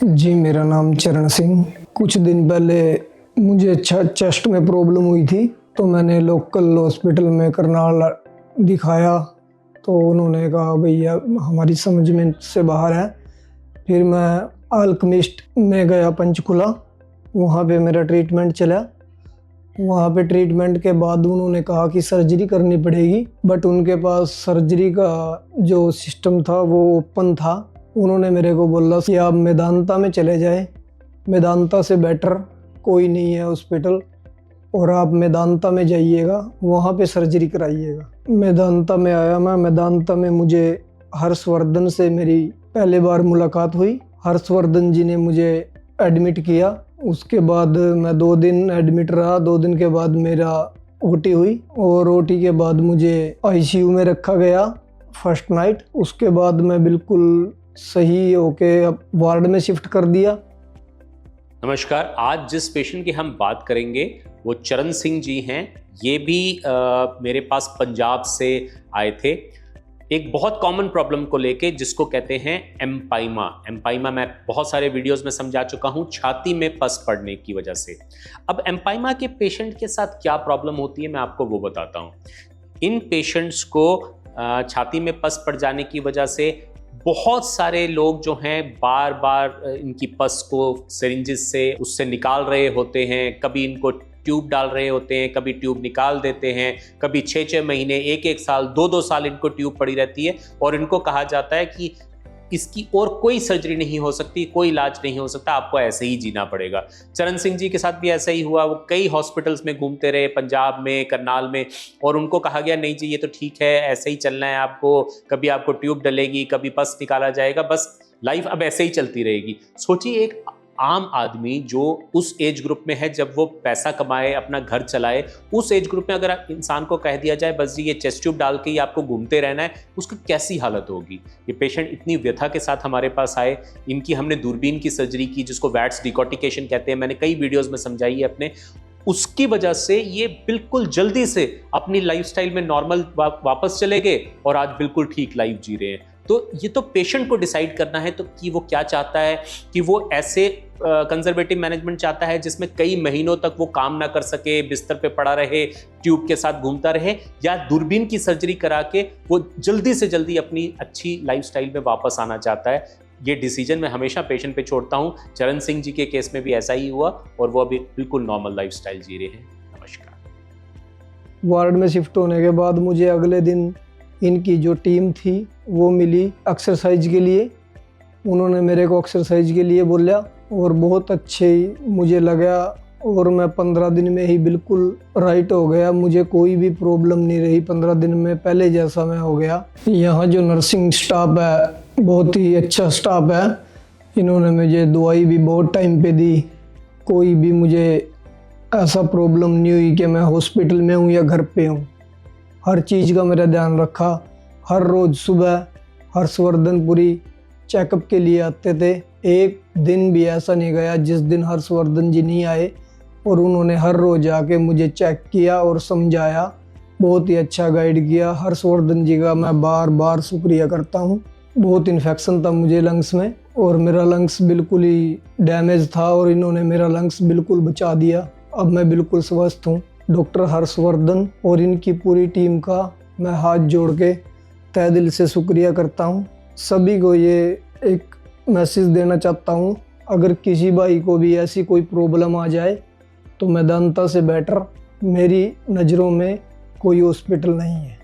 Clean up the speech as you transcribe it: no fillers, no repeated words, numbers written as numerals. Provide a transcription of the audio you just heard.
जी, मेरा नाम चरण सिंह। कुछ दिन पहले मुझे चेस्ट में प्रॉब्लम हुई थी, तो मैंने लोकल हॉस्पिटल में करनाल दिखाया। तो उन्होंने कहा भैया हमारी समझ में से बाहर है। फिर मैं अल्केमिस्ट में गया पंचकुला, वहाँ पे मेरा ट्रीटमेंट चला। वहाँ पे ट्रीटमेंट के बाद उन्होंने कहा कि सर्जरी करनी पड़ेगी, बट उनके पास सर्जरी का जो सिस्टम था वो ओपन था। उन्होंने मेरे को बोला कि आप मेदांता में चले जाए, मेदांता से बेटर कोई नहीं है हॉस्पिटल, और आप मेदांता में जाइएगा, वहाँ पे सर्जरी कराइएगा। मेदांता में आया मैं। मेदांता में मुझे हर्षवर्धन से मेरी पहले बार मुलाकात हुई। हर्षवर्धन जी ने मुझे एडमिट किया। उसके बाद मैं 2 दिन एडमिट रहा। 2 दिन के बाद मेरा ओटी हुई, और ओटी के बाद मुझे आईसीयू में रखा गया फर्स्ट नाइट। उसके बाद मैं बिल्कुल सही होके अब वार्ड में शिफ्ट कर दिया। नमस्कार। आज जिस पेशेंट की हम बात करेंगे वो चरण सिंह जी हैं। ये भी मेरे पास पंजाब से आए थे एक बहुत कॉमन प्रॉब्लम को लेके, जिसको कहते हैं एम्पाइमा। एम्पाइमा मैं बहुत सारे वीडियोस में समझा चुका हूँ, छाती में पस पड़ने की वजह से। अब एम्पाइमा के पेशेंट के साथ क्या प्रॉब्लम होती है मैं आपको वो बताता हूँ। इन पेशेंट्स को छाती में पस पड़ जाने की वजह से बहुत सारे लोग जो हैं बार बार इनकी पस को सिरिंजेस से उससे निकाल रहे होते हैं। कभी इनको ट्यूब डाल रहे होते हैं, कभी ट्यूब निकाल देते हैं, कभी 6-6 महीने, 1-1 साल, 2-2 साल इनको ट्यूब पड़ी रहती है, और इनको कहा जाता है कि इसकी और कोई सर्जरी नहीं हो सकती, कोई इलाज नहीं हो सकता, आपको ऐसे ही जीना पड़ेगा। चरण सिंह जी के साथ भी ऐसा ही हुआ। वो कई हॉस्पिटल्स में घूमते रहे, पंजाब में, करनाल में, और उनको कहा गया नहीं जी ये तो ठीक है, ऐसे ही चलना है आपको, कभी आपको ट्यूब डलेगी, कभी पस निकाला जाएगा, बस लाइफ अब ऐसे ही चलती रहेगी। सोचिए एक आम आदमी जो उस एज ग्रुप में है जब वो पैसा कमाए, अपना घर चलाए, उस एज ग्रुप में अगर इंसान को कह दिया जाए बस जी ये चेस्ट ट्यूब डाल के ही आपको घूमते रहना है, उसकी कैसी हालत होगी। ये पेशेंट इतनी व्यथा के साथ हमारे पास आए। इनकी हमने दूरबीन की सर्जरी की, जिसको वैट्स डिकॉर्टिकेशन कहते हैं, मैंने कई वीडियोस में समझाई है अपने। उसकी वजह से ये बिल्कुल जल्दी से अपनी लाइफस्टाइल में नॉर्मल वापस चले गए और आज बिल्कुल ठीक लाइफ जी रहे हैं। तो ये तो पेशेंट को डिसाइड करना है तो कि वो क्या चाहता है, कि वो ऐसे कंजर्वेटिव मैनेजमेंट चाहता है जिसमें कई महीनों तक वो काम ना कर सके, बिस्तर पे पड़ा रहे, ट्यूब के साथ घूमता रहे, या दूरबीन की सर्जरी करा के वो जल्दी से जल्दी अपनी अच्छी लाइफस्टाइल में वापस आना चाहता है। ये डिसीजन मैं हमेशा पेशेंट पे छोड़ता हूँ। चरण सिंह जी के केस में भी ऐसा ही हुआ, और वो अभी बिल्कुल नॉर्मल लाइफस्टाइल जी रहे हैं। नमस्कार। वार्ड में शिफ्ट होने के बाद मुझे अगले दिन इनकी जो टीम थी वो मिली एक्सरसाइज के लिए। उन्होंने मेरे को एक्सरसाइज के लिए बोला, और बहुत अच्छे मुझे लगा, और मैं 15 दिन में ही बिल्कुल राइट हो गया। मुझे कोई भी प्रॉब्लम नहीं रही 15 दिन में, पहले जैसा मैं हो गया। यहाँ जो नर्सिंग स्टाफ है बहुत ही अच्छा स्टाफ है। इन्होंने मुझे दवाई भी बहुत टाइम पे दी। कोई भी मुझे ऐसा प्रॉब्लम नहीं हुई कि मैं हॉस्पिटल में हूँ या घर पे हूँ। हर चीज़ का मेरा ध्यान रखा। हर रोज़ सुबह हर्षवर्धनपुरी चेकअप के लिए आते थे। एक दिन भी ऐसा नहीं गया जिस दिन हर्षवर्धन जी नहीं आए, और उन्होंने हर रोज़ आके मुझे चेक किया और समझाया, बहुत ही अच्छा गाइड किया। हर्षवर्धन जी का मैं बार बार शुक्रिया करता हूँ। बहुत इन्फेक्शन था मुझे लंग्स में, और मेरा लंग्स बिल्कुल ही डैमेज था, और इन्होंने मेरा लंग्स बिल्कुल बचा दिया। अब मैं बिल्कुल स्वस्थ हूँ। डॉक्टर हर्षवर्धन और इनकी पूरी टीम का मैं हाथ जोड़ के तहे दिल से शुक्रिया करता हूँ। सभी को ये एक मैसेज देना चाहता हूँ, अगर किसी भाई को भी ऐसी कोई प्रॉब्लम आ जाए तो मेदांता से बेटर मेरी नज़रों में कोई हॉस्पिटल नहीं है।